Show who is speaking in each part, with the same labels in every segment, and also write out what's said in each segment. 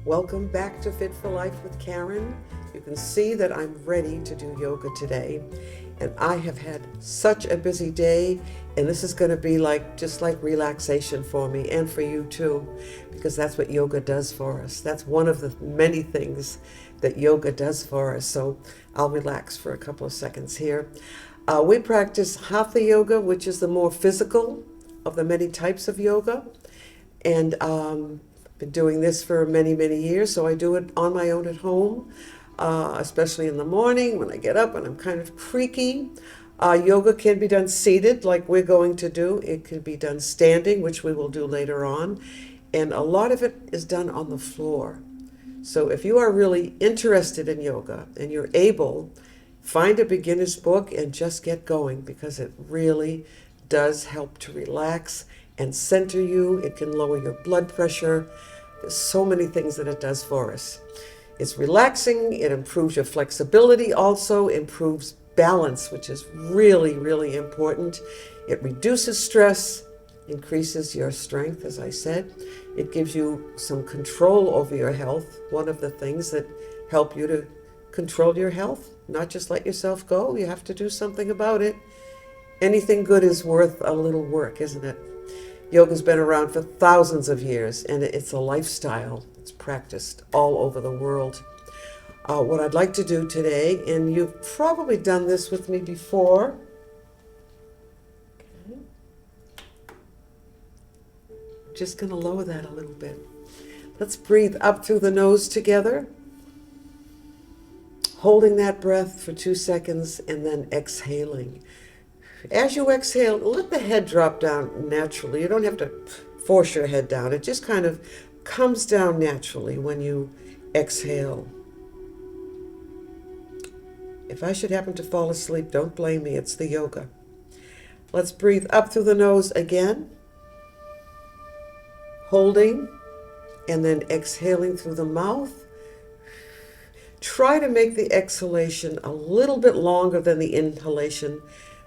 Speaker 1: Welcome back to Fit for Life with Karen. You can see that I'm ready to do yoga today. And I have had such a busy day, and this is going to be just like relaxation for me and for you too, because that's what yoga does for us. That's one of the many things that yoga does for us. So I'll relax for a couple of seconds here. We practice Hatha yoga, which is the more physical of the many types of yoga. And been doing this for many, many years, so I do it on my own at home, especially in the morning when I get up and I'm kind of creaky. Yoga can be done seated, like we're going to do. It can be done standing, which we will do later on. And a lot of it is done on the floor. So if you are really interested in yoga and you're able, find a beginner's book and just get going, because it really does help to relax and center you. It can lower your blood pressure. There's so many things that it does for us. It's relaxing, it improves your flexibility, also improves balance, which is really, really important. It reduces stress, increases your strength, as I said. It gives you some control over your health. One of the things that help you to control your health, not just let yourself go. You have to do something about it. Anything good is worth a little work, isn't it? Yoga's been around for thousands of years, and it's a lifestyle. It's practiced all over the world. What I'd like to do today, and you've probably done this with me before. Okay. Just going to lower that a little bit. Let's breathe up through the nose together, holding that breath for 2 seconds, and then exhaling. As you exhale, let the head drop down naturally. You don't have to force your head down. It just kind of comes down naturally when you exhale. If I should happen to fall asleep, don't blame me. It's the yoga. Let's breathe up through the nose again, holding, and then exhaling through the mouth. Try to make the exhalation a little bit longer than the inhalation.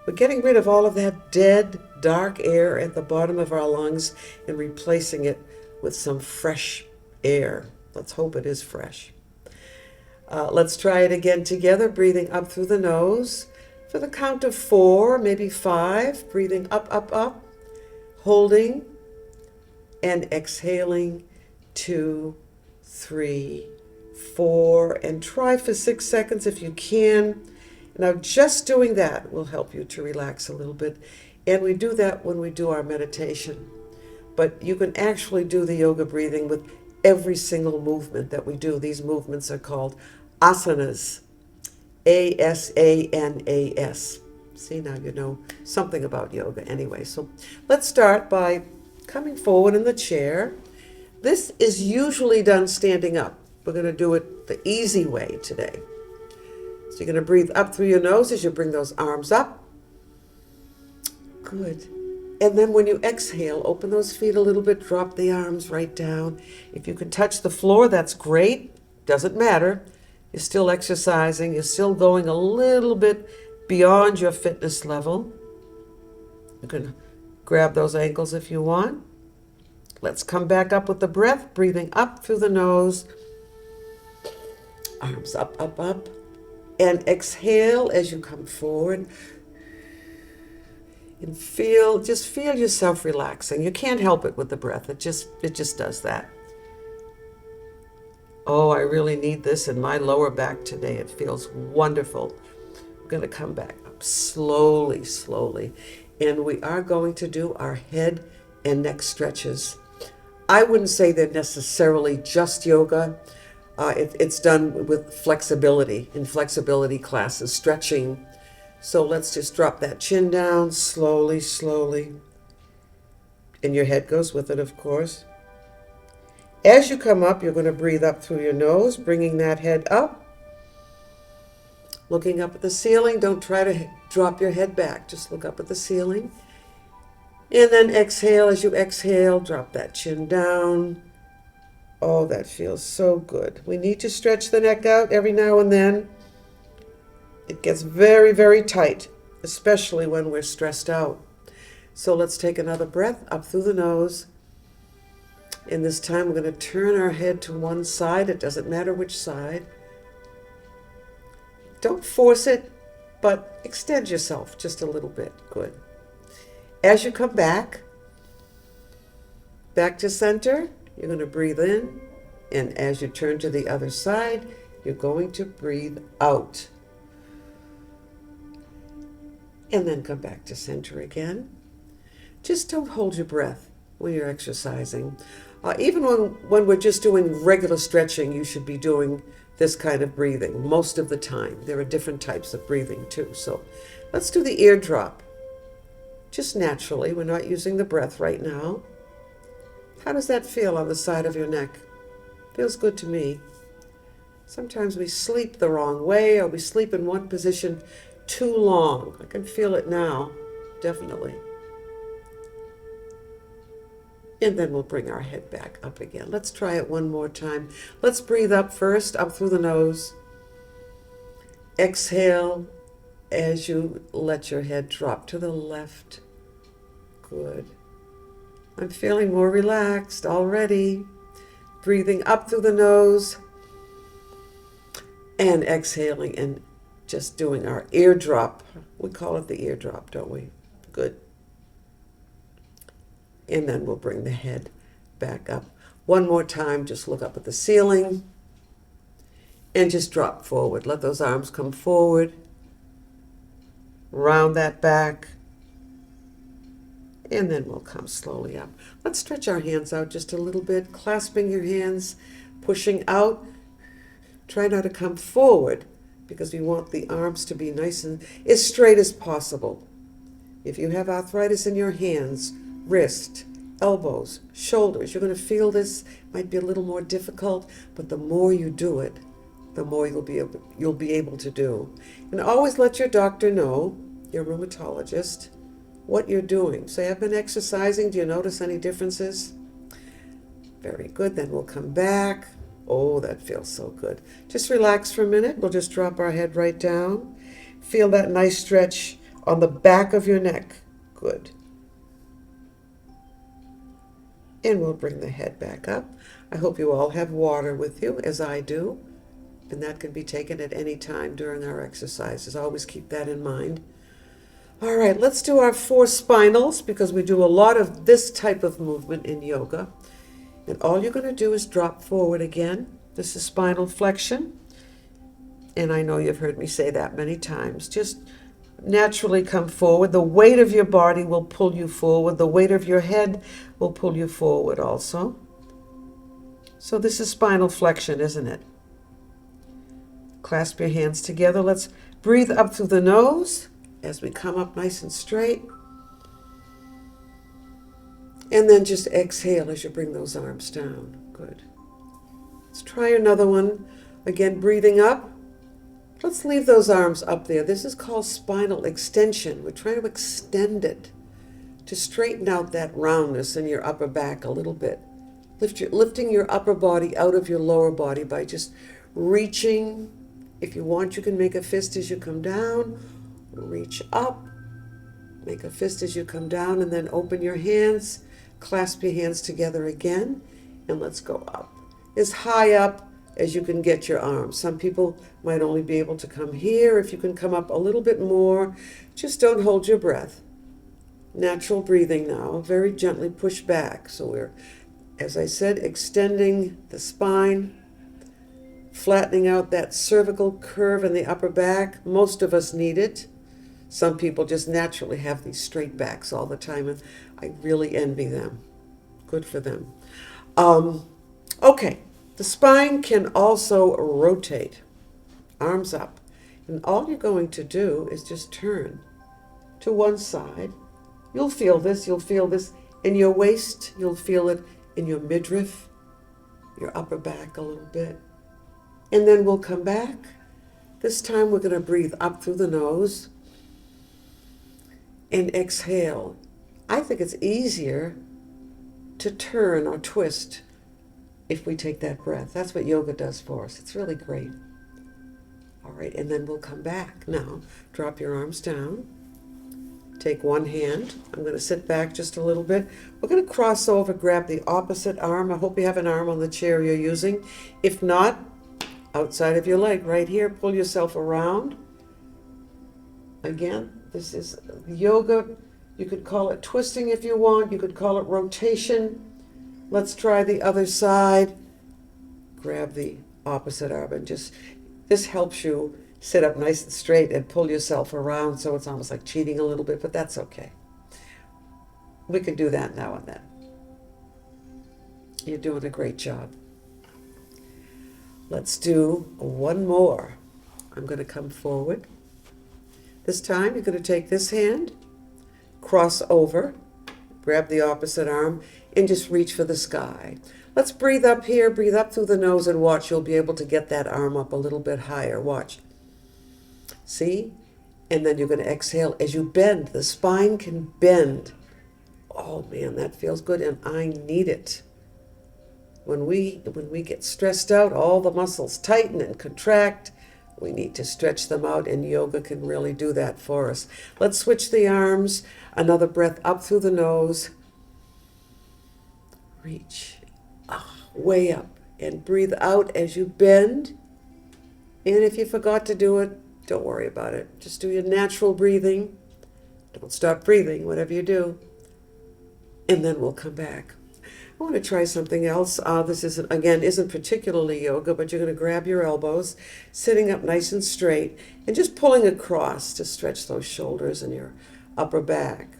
Speaker 1: We're getting rid of all of that dead, dark air at the bottom of our lungs and replacing it with some fresh air. Let's hope it is fresh. Let's try it again together, breathing up through the nose for the count of 4, maybe 5, breathing up, up, up, holding, and exhaling 2, 3, 4, and try for 6 seconds if you can. Now, just doing that will help you to relax a little bit. And we do that when we do our meditation. But you can actually do the yoga breathing with every single movement that we do. These movements are called asanas. A-S-A-N-A-S. See, now you know something about yoga anyway. So let's start by coming forward in the chair. This is usually done standing up. We're going to do it the easy way today. So you're going to breathe up through your nose as you bring those arms up. Good. And then when you exhale, open those feet a little bit, drop the arms right down. If you can touch the floor, that's great. Doesn't matter. You're still exercising. You're still going a little bit beyond your fitness level. You can grab those ankles if you want. Let's come back up with the breath, breathing up through the nose. Arms up, up, up. And exhale as you come forward. And just feel yourself relaxing. You can't help it with the breath. It just does that. Oh, I really need this in my lower back today. It feels wonderful. I'm going to come back up slowly, slowly. And we are going to do our head and neck stretches. I wouldn't say they're necessarily just yoga. It's done with flexibility, in flexibility classes, stretching. So let's just drop that chin down slowly, slowly. And your head goes with it, of course. As you come up, you're going to breathe up through your nose, bringing that head up. Looking up at the ceiling. Don't try to drop your head back. Just look up at the ceiling. And then exhale. As you exhale, drop that chin down. Oh, that feels so good. We need to stretch the neck out every now and then. It gets very, very tight, especially when we're stressed out. So let's take another breath up through the nose. And this time we're going to turn our head to one side. It doesn't matter which side. Don't force it, but extend yourself just a little bit. Good. As you come back to center, you're going to breathe in. And as you turn to the other side, you're going to breathe out. And then come back to center again. Just don't hold your breath when you're exercising. Even when we're just doing regular stretching, you should be doing this kind of breathing most of the time. There are different types of breathing too. So let's do the ear drop. Just naturally, we're not using the breath right now. How does that feel on the side of your neck? Feels good to me. Sometimes we sleep the wrong way, or we sleep in one position too long. I can feel it now, definitely. And then we'll bring our head back up again. Let's try it one more time. Let's breathe up first, up through the nose. Exhale as you let your head drop to the left. Good. I'm feeling more relaxed already. Breathing up through the nose and exhaling and just doing our ear drop. We call it the ear drop, don't we? Good. And then we'll bring the head back up. One more time, just look up at the ceiling and just drop forward. Let those arms come forward. Round that back. And then we'll come slowly up. Let's stretch our hands out just a little bit, clasping your hands, pushing out. Try not to come forward because we want the arms to be nice and as straight as possible. If you have arthritis in your hands, wrist, elbows, shoulders, you're going to feel this. Might be a little more difficult, but the more you do it, the more you'll be able to do. And always let your doctor know, your rheumatologist, what you're doing. Say, I've been exercising. Do you notice any differences? Very good. Then we'll come back. Oh, that feels so good. Just relax for a minute. We'll just drop our head right down. Feel that nice stretch on the back of your neck. Good. And we'll bring the head back up. I hope you all have water with you, as I do. And that can be taken at any time during our exercises. Always keep that in mind. All right, let's do our 4 spinals because we do a lot of this type of movement in yoga. And all you're going to do is drop forward again. This is spinal flexion. And I know you've heard me say that many times. Just naturally come forward. The weight of your body will pull you forward. The weight of your head will pull you forward also. So this is spinal flexion, isn't it? Clasp your hands together. Let's breathe up through the nose as we come up nice and straight. And then just exhale as you bring those arms down. Good. Let's try another one. Again, breathing up. Let's leave those arms up there. This is called spinal extension. We're trying to extend it to straighten out that roundness in your upper back a little bit. Lifting your upper body out of your lower body by just reaching. If you want, you can make a fist as you come down. Reach up. Make a fist as you come down and then open your hands. Clasp your hands together again. And let's go up. As high up as you can get your arms. Some people might only be able to come here. If you can come up a little bit more, just don't hold your breath. Natural breathing now. Very gently push back. So we're, as I said, extending the spine, flattening out that cervical curve in the upper back. Most of us need it. Some people just naturally have these straight backs all the time, and I really envy them. Good for them. Okay, the spine can also rotate, arms up. And all you're going to do is just turn to one side. You'll feel this in your waist. You'll feel it in your midriff, your upper back a little bit. And then we'll come back. This time we're going to breathe up through the nose and exhale. I think it's easier to turn or twist if we take that breath. That's what yoga does for us. It's really great. All right, and then we'll come back. Now, drop your arms down. Take one hand. I'm going to sit back just a little bit. We're going to cross over, grab the opposite arm. I hope you have an arm on the chair you're using. If not, outside of your leg, right here, pull yourself around. Again, this is yoga. You could call it twisting if you want. You could call it rotation. Let's try the other side. Grab the opposite arm and just, this helps you sit up nice and straight and pull yourself around, so it's almost like cheating a little bit, but that's okay. We can do that now and then. You're doing a great job. Let's do one more. I'm going to come forward. This time you're going to take this hand, cross over, grab the opposite arm, and just reach for the sky. Let's breathe up here, breathe up through the nose, and watch. You'll be able to get that arm up a little bit higher. Watch. See? And then you're going to exhale as you bend. The spine can bend. Oh man, that feels good, and I need it. When we get stressed out, all the muscles tighten and contract. We need to stretch them out, and yoga can really do that for us. Let's switch the arms. Another breath up through the nose. Reach way up, and breathe out as you bend. And if you forgot to do it, don't worry about it. Just do your natural breathing. Don't stop breathing, whatever you do. And then we'll come back. I want to try something else. This isn't particularly yoga, but you're going to grab your elbows, sitting up nice and straight, and just pulling across to stretch those shoulders and your upper back.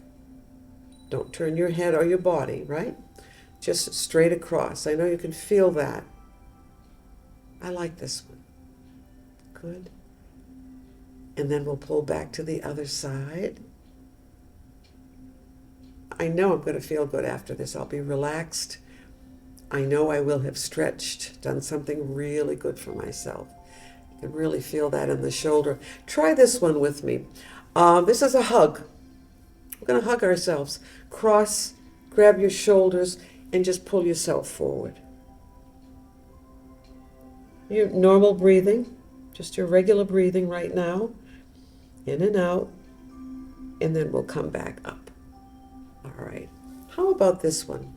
Speaker 1: Don't turn your head or your body, right? Just straight across. I know you can feel that. I like this one. Good. And then we'll pull back to the other side. I know I'm going to feel good after this. I'll be relaxed. I know I will have stretched, done something really good for myself. I can really feel that in the shoulder. Try this one with me. This is a hug. We're going to hug ourselves. Cross, grab your shoulders, and just pull yourself forward. Your normal breathing, just your regular breathing right now. In and out, and then we'll come back up. All right. How about this one?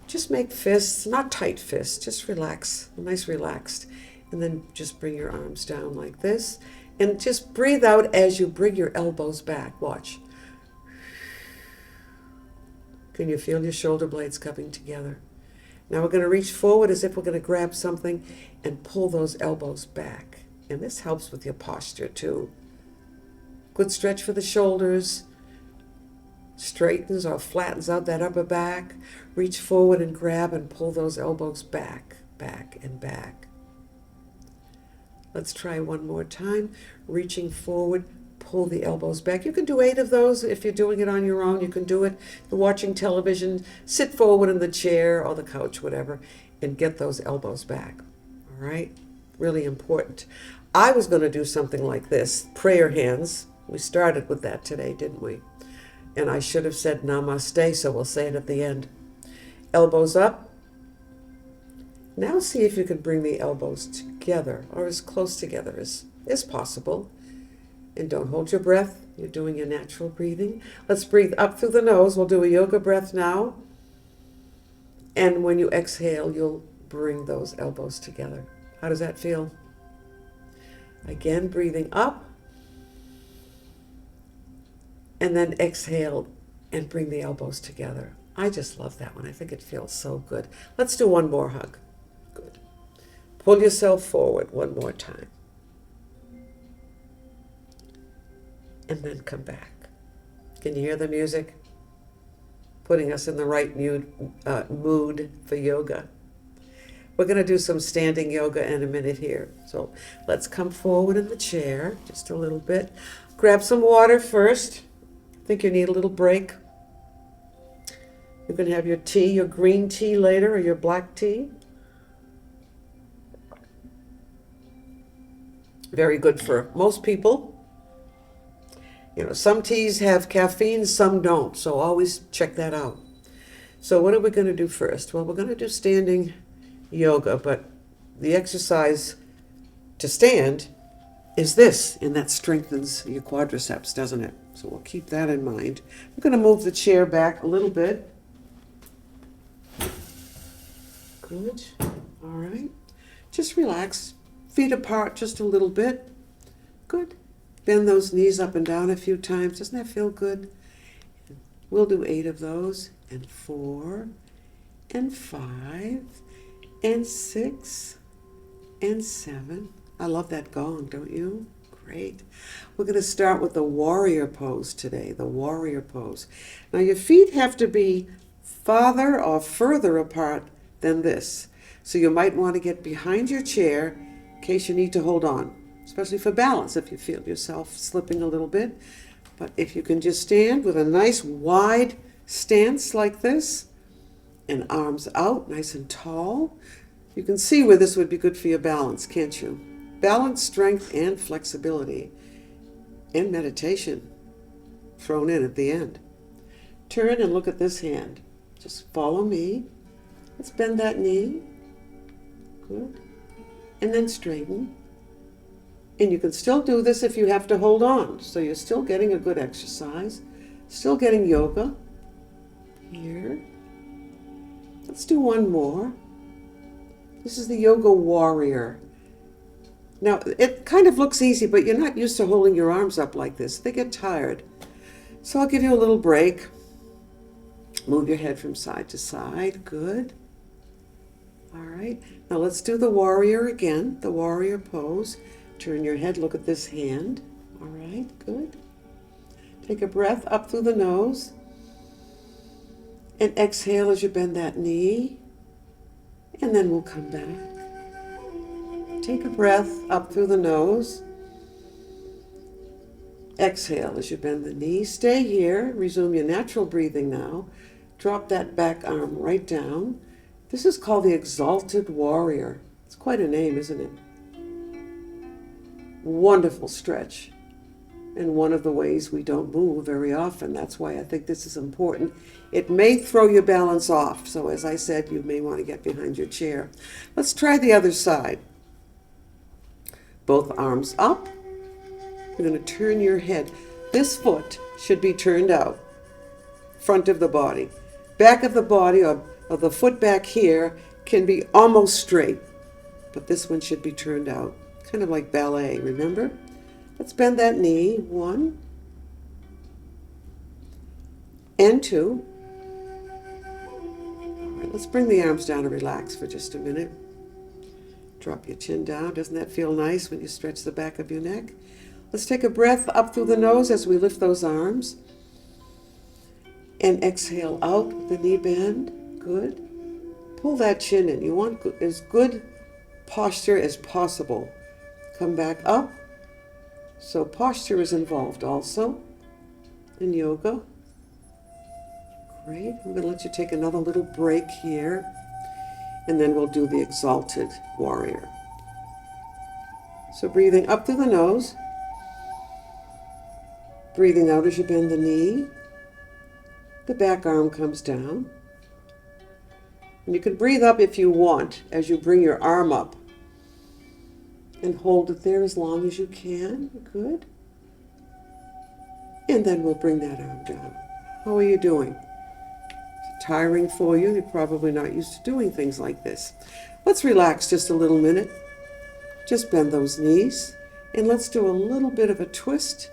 Speaker 1: Just make fists, not tight fists, just relax, nice relaxed. And then just bring your arms down like this. And just breathe out as you bring your elbows back. Watch. Can you feel your shoulder blades coming together? Now we're going to reach forward as if we're going to grab something and pull those elbows back. And this helps with your posture too. Good stretch for the shoulders. Straightens or flattens out that upper back. Reach forward and grab and pull those elbows back, back, and back. Let's try one more time. Reaching forward, pull the elbows back. You can do 8 of those if you're doing it on your own. You can do it. You're watching television. Sit forward in the chair or the couch, whatever, and get those elbows back. All right? Really important. I was going to do something like this. Prayer hands. We started with that today, didn't we? And I should have said namaste, so we'll say it at the end. Elbows up. Now see if you can bring the elbows together, or as close together as possible. And don't hold your breath. You're doing your natural breathing. Let's breathe up through the nose. We'll do a yoga breath now. And when you exhale, you'll bring those elbows together. How does that feel? Again, breathing up. And then exhale and bring the elbows together. I just love that one. I think it feels so good. Let's do one more hug. Good. Pull yourself forward one more time. And then come back. Can you hear the music? Putting us in the right mood for yoga. We're going to do some standing yoga in a minute here. So let's come forward in the chair just a little bit. Grab some water first. I think you need a little break. You can have your tea, your green tea later, or your black tea. Very good for most people. You know, some teas have caffeine, some don't, so always check that out. So what are we going to do first? Well, we're going to do standing yoga, but the exercise to stand is this, and that strengthens your quadriceps, doesn't it? So we'll keep that in mind. I'm going to move the chair back a little bit. Good. All right. Just relax. Feet apart just a little bit. Good. Bend those knees up and down a few times. Doesn't that feel good? We'll do 8 of those, and 4, and 5, and 6, and 7. I love that gong, don't you? Great. We're going to start with the warrior pose today, the warrior pose. Now your feet have to be farther or further apart than this. So you might want to get behind your chair in case you need to hold on, especially for balance if you feel yourself slipping a little bit. But if you can just stand with a nice wide stance like this and arms out nice and tall, you can see where this would be good for your balance, can't you? Balance, strength, and flexibility, and meditation thrown in at the end. Turn and look at this hand. Just follow me. Let's bend that knee. Good. And then straighten. And you can still do this if you have to hold on. So you're still getting a good exercise, still getting yoga. Here. Let's do one more. This is the yoga warrior. Now, it kind of looks easy, but you're not used to holding your arms up like this. They get tired. So I'll give you a little break. Move your head from side to side. Good. All right. Now let's do the warrior again, the warrior pose. Turn your head, look at this hand. All right, good. Take a breath up through the nose. And exhale as you bend that knee. And then we'll come back. Take a breath up through the nose. Exhale as you bend the knee. Stay here. Resume your natural breathing now. Drop that back arm right down. This is called the Exalted Warrior. It's quite a name, isn't it? Wonderful stretch. And one of the ways we don't move very often. That's why I think this is important. It may throw your balance off. So as I said, you may want to get behind your chair. Let's try the other side. Both arms up. You're going to turn your head. This foot should be turned out. Front of the body. Back of the body, or the foot back here, can be almost straight. But this one should be turned out. Kind of like ballet, remember? Let's bend that knee. 1 and 2. All right, let's bring the arms down and relax for just a minute. Drop your chin down. Doesn't that feel nice when you stretch the back of your neck? Let's take a breath up through the nose as we lift those arms. And exhale out with the knee bend. Good. Pull that chin in. You want as good posture as possible. Come back up. So posture is involved also in yoga. Great. I'm going to let you take another little break here. And then we'll do the Exalted Warrior. So breathing up through the nose. Breathing out as you bend the knee. The back arm comes down. And you can breathe up if you want as you bring your arm up. And hold it there as long as you can. Good. And then we'll bring that arm down. How are you doing? Is it tiring for you? You're probably not used to doing things like this. Let's relax just a little minute. Just bend those knees. And let's do a little bit of a twist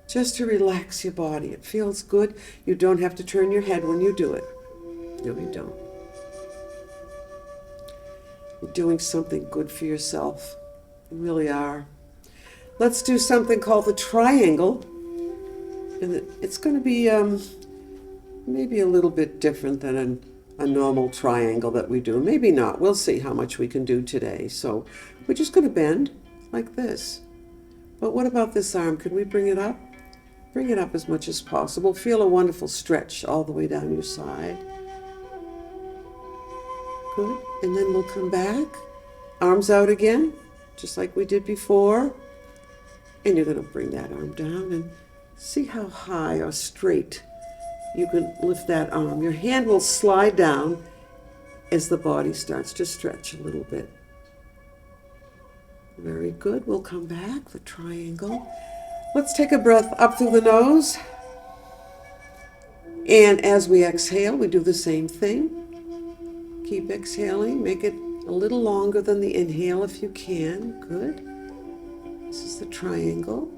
Speaker 1: just to relax your body. It feels good. You don't have to turn your head when you do it. No, you don't. You're doing something good for yourself. You really are. Let's do something called the triangle. And it's going to be maybe a little bit different than a normal triangle that we do. Maybe not. We'll see how much we can do today. So we're just going to bend like this. But what about this arm? Can we bring it up? Bring it up as much as possible. Feel a wonderful stretch all the way down your side. Good. And then we'll come back. Arms out again, just like we did before. And you're going to bring that arm down and see how high or straight you can lift that arm. Your hand will slide down as the body starts to stretch a little bit. Very good. We'll come back, the triangle. Let's take a breath up through the nose. And as we exhale, we do the same thing. Keep exhaling. Make it a little longer than the inhale if you can. Good. This is the triangle.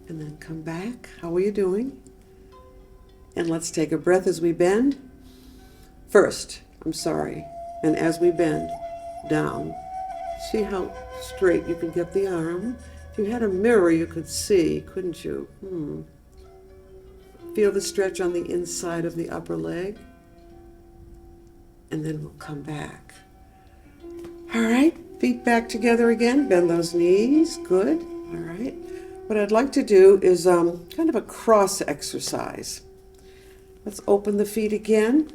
Speaker 1: And then come back. How are you doing? And let's take a breath as we bend. First, and as we bend down, see how straight you can get the arm. If you had a mirror, you could see, couldn't you? Feel the stretch on the inside of the upper leg. And then we'll come back. All right, feet back together again. Bend those knees. Good. All right. What I'd like to do is kind of a cross exercise. Let's open the feet again.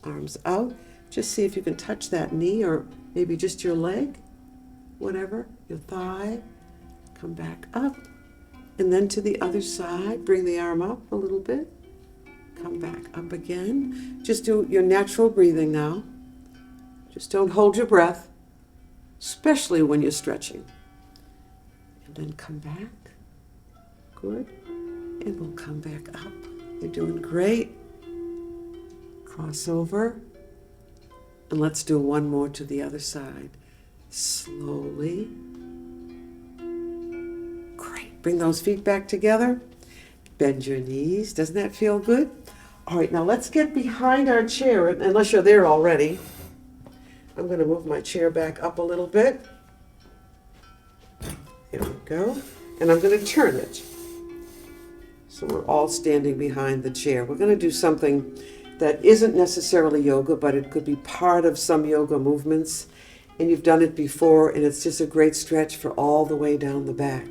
Speaker 1: Arms out. Just see if you can touch that knee or maybe just your leg, whatever, your thigh. Come back up. And then to the other side, bring the arm up a little bit. Come back up again. Just do your natural breathing now. Just don't hold your breath, especially when you're stretching. And then come back. Good. And we'll come back up. You're doing great. Cross over. And let's do one more to the other side. Slowly. Great. Bring those feet back together. Bend your knees. Doesn't that feel good? All right, now let's get behind our chair, unless you're there already. I'm going to move my chair back up a little bit. There we go. And I'm going to turn it. So we're all standing behind the chair. We're going to do something that isn't necessarily yoga, but it could be part of some yoga movements. And you've done it before, and it's just a great stretch for all the way down the back.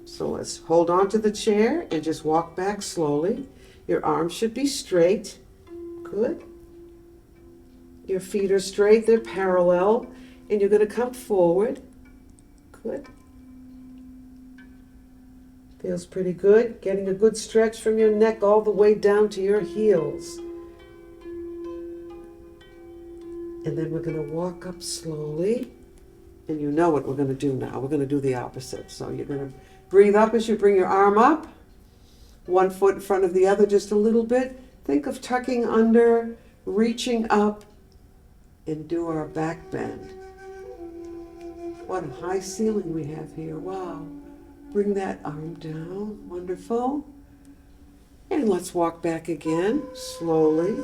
Speaker 1: So let's hold on to the chair and just walk back slowly. Your arms should be straight. Good. Your feet are straight, they're parallel, and you're going to come forward. Good. Feels pretty good. Getting a good stretch from your neck all the way down to your heels. And then we're going to walk up slowly. And you know what we're going to do now. We're going to do the opposite. So you're going to breathe up as you bring your arm up. One foot in front of the other just a little bit. Think of tucking under, reaching up, and do our back bend. What a high ceiling we have here. Wow. Bring that arm down. Wonderful. And let's walk back again. Slowly,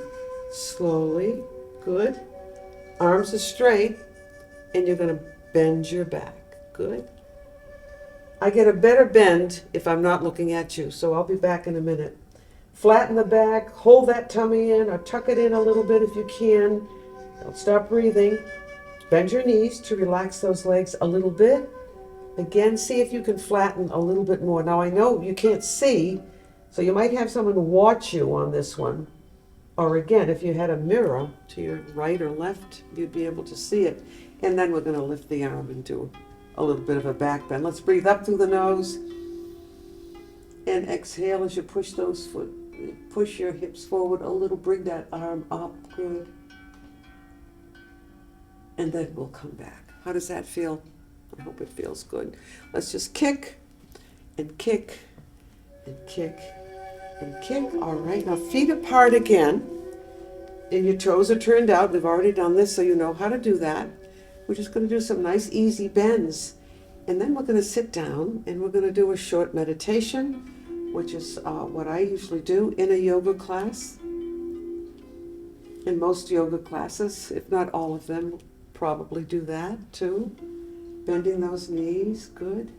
Speaker 1: slowly. Good. Arms are straight. And you're going to bend your back. Good. I get a better bend if I'm not looking at you, so I'll be back in a minute. Flatten the back, hold that tummy in, or tuck it in a little bit if you can. Don't stop breathing. Bend your knees to relax those legs a little bit. Again, see if you can flatten a little bit more. Now I know you can't see, so you might have someone watch you on this one. Or again, if you had a mirror to your right or left, you'd be able to see it. And then we're going to lift the arm and do a little bit of a back bend. Let's breathe up through the nose and exhale as you push push your hips forward a little. Bring that arm up. Good. And then we'll come back. How does that feel? I hope it feels good. Let's just kick and kick and kick and kick. All right, now feet apart again. And your toes are turned out. We've already done this, so you know how to do that. We're just going to do some nice easy bends. And then we're going to sit down and we're going to do a short meditation, which is what I usually do in a yoga class. In most yoga classes, if not all of them, probably do that too. Bending those knees, good.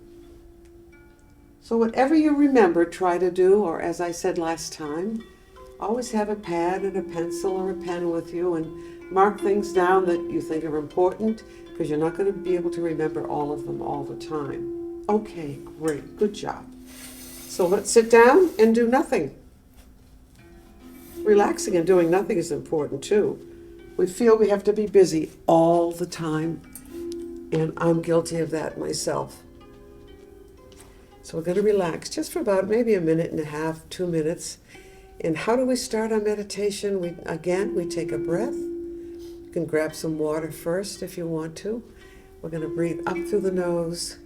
Speaker 1: So whatever you remember, try to do, or as I said last time, always have a pad and a pencil or a pen with you and mark things down that you think are important, because you're not going to be able to remember all of them all the time. Okay, great, good job. So let's sit down and do nothing. Relaxing and doing nothing is important too. We feel we have to be busy all the time, and I'm guilty of that myself. So we're going to relax just for about maybe a minute and a half, 2 minutes. And how do we start our meditation? We take a breath. You can grab some water first if you want to. We're going to breathe up through the nose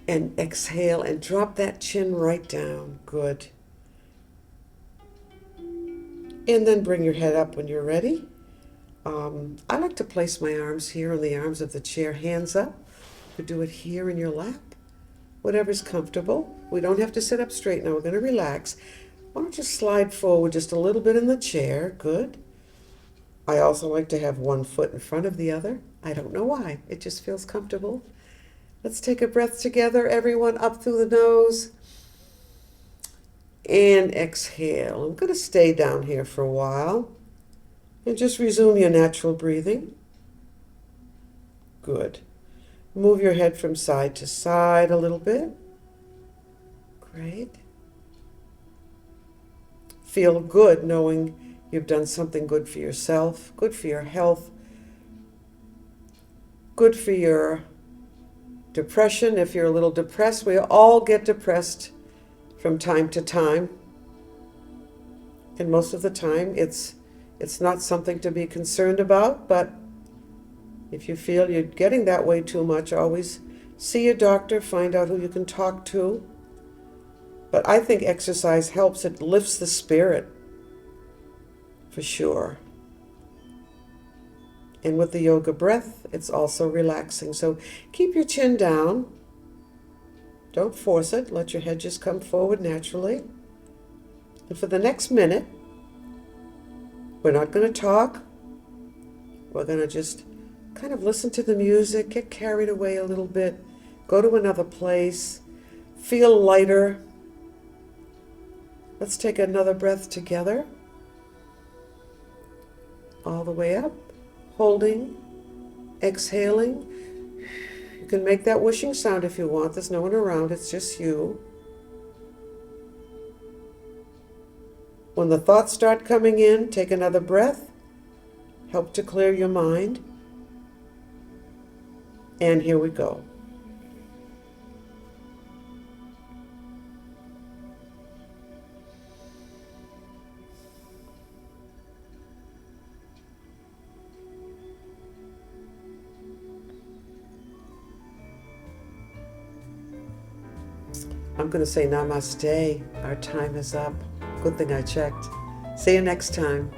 Speaker 1: And exhale and drop that chin right down. Good. And then bring your head up when you're ready. I like to place my arms here on the arms of the chair, hands up. You could do it here in your lap, whatever's comfortable. We don't have to sit up straight now. We're going to relax. Why don't you slide forward just a little bit in the chair? Good. I also like to have one foot in front of the other. I don't know why. It just feels comfortable. Let's take a breath together, everyone, up through the nose. And exhale. I'm going to stay down here for a while. And just resume your natural breathing. Good. Move your head from side to side a little bit. Great. Feel good knowing you've done something good for yourself, good for your health, good for your depression. If you're a little depressed, we all get depressed from time to time. And most of the time it's not something to be concerned about, but if you feel you're getting that way too much, always see a doctor, find out who you can talk to. But I think exercise helps. It lifts the spirit, for sure. And with the yoga breath, it's also relaxing. So keep your chin down. Don't force it. Let your head just come forward naturally. And for the next minute, we're not going to talk. We're going to just kind of listen to the music, get carried away a little bit, go to another place, feel lighter. Let's take another breath together. All the way up, holding, exhaling. You can make that whooshing sound if you want. There's no one around, it's just you. When the thoughts start coming in, take another breath. Help to clear your mind. And here we go. I'm going to say namaste. Our time is up. Good thing I checked. See you next time.